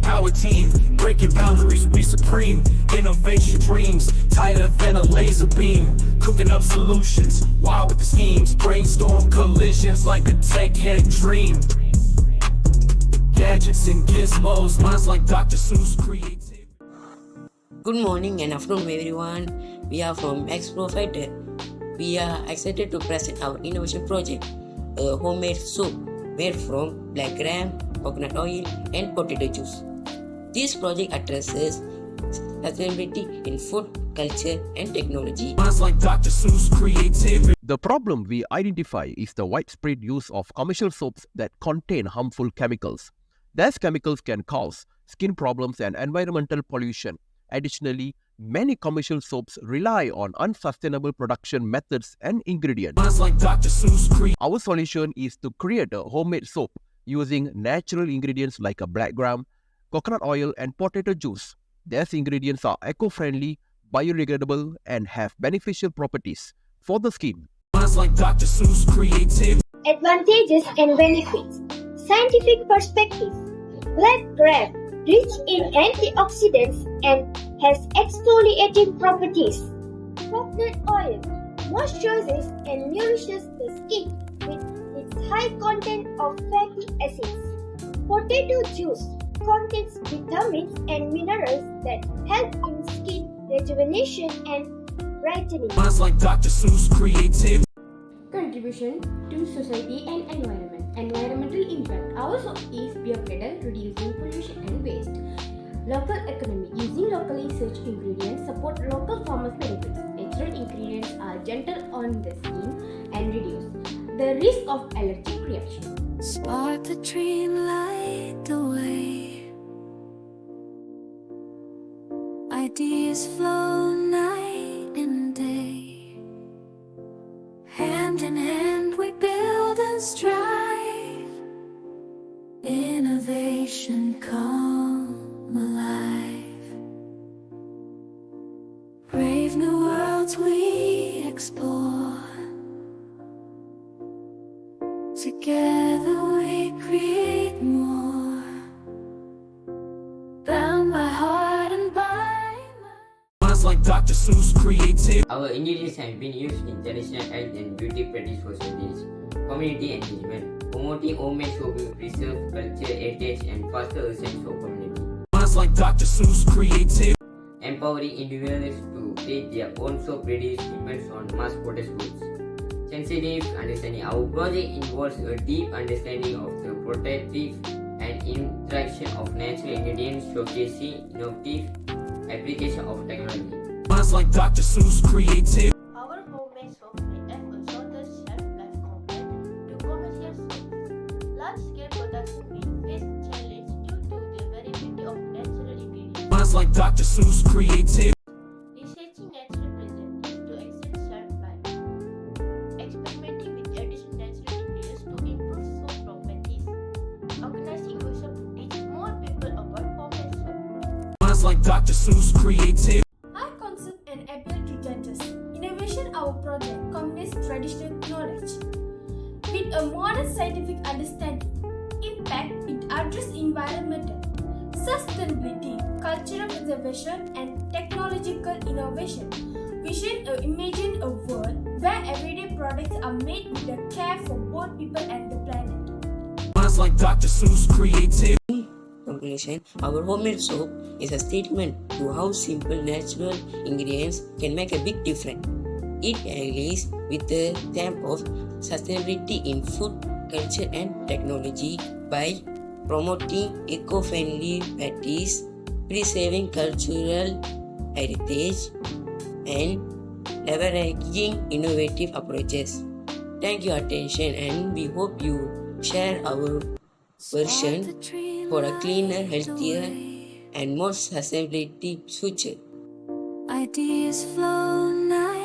power team, breaking boundaries, we supreme. Innovation dreams, tighter than a laser beam. Cooking up solutions, wild with the schemes. Brainstorm collisions like a tech head dream. Gadgets and gizmos, minds like Dr. Seuss creative. Good morning and afternoon everyone. We are from Xplore Fighter. We are excited to present our innovation project, a homemade soup made from black gram, coconut oil and potato juice. This project addresses sustainability in food, culture and technology. Minds like Dr. Seuss creative. The problem we identify is the widespread use of commercial soaps that contain harmful chemicals. These chemicals can cause skin problems and environmental pollution. Additionally, many commercial soaps rely on unsustainable production methods and ingredients. Minds like Dr. Seuss Our solution is to create a homemade soap using natural ingredients like a black gram, coconut oil and potato juice. These ingredients are eco-friendly, biodegradable and have beneficial properties for the skin. Minds like Dr. Seuss creative. Advantages and benefits. Scientific perspective. Black gram, rich in antioxidants and has exfoliating properties. Coconut oil moisturizes and nourishes the skin with its high content of fatty acids. Potato juice contains vitamins and minerals that help in skin rejuvenation and brightening. Minds like Dr. Seuss creative. Contribution to society and environment. Environmental impact. Our soap is biodegradable, reducing pollution and waste. Local economy. Using locally sourced ingredients support local farmers' benefits. Natural ingredients are gentle on the skin and reduce the risk of allergic reaction. Spark the dream, light the way. Ideas flow night and day. Hand in hand we build and strive. Innovation come alive. Brave new worlds we explore. Together we create more. Bound by heart and by mind. Minds like Dr. Seuss creative. Our ingredients have been used in traditional health and beauty practice for centuries. Community engagement. Promoting homemade soap will preserve culture, heritage and foster a sense of community. Minds like Dr. Seuss creative. Empowering individuals to create their own soap produce depends on mass-produced goods. Sensitive understanding. Our project involves a deep understanding of the protective and interaction of natural ingredients, showcasing innovative application of technology. Minds like Dr. Seuss creative. Our homemade soap will have a shorter shelf life compared to commercial soap. Large-scale production will face challenge due to the variability of natural ingredients. Minds like Dr. Seuss creative. Researching natural present is to extend shelf life. Experimenting with additional natural ingredients to improve soap properties. Organizing workshop to teach more people about homemade soap. Minds like Dr. Seuss creative. Our concept and ability judges. Innovation our project combines traditional knowledge with a modern scientific understanding. Impact it addresses environmental, sustainability, cultural preservation and technological innovation. Vision imagine a world where everyday products are made with the care for both people and the planet. Minds like Dr. Seuss creative. Conclusion. Our homemade soap is a statement to how simple natural ingredients can make a big difference. It aligns with the theme of sustainability in food, culture and technology by promoting eco-friendly practice, preserving cultural heritage and leveraging innovative approaches. Thank you for your attention and we hope you share our version for a cleaner, healthier and more sustainability future. Ideas flow night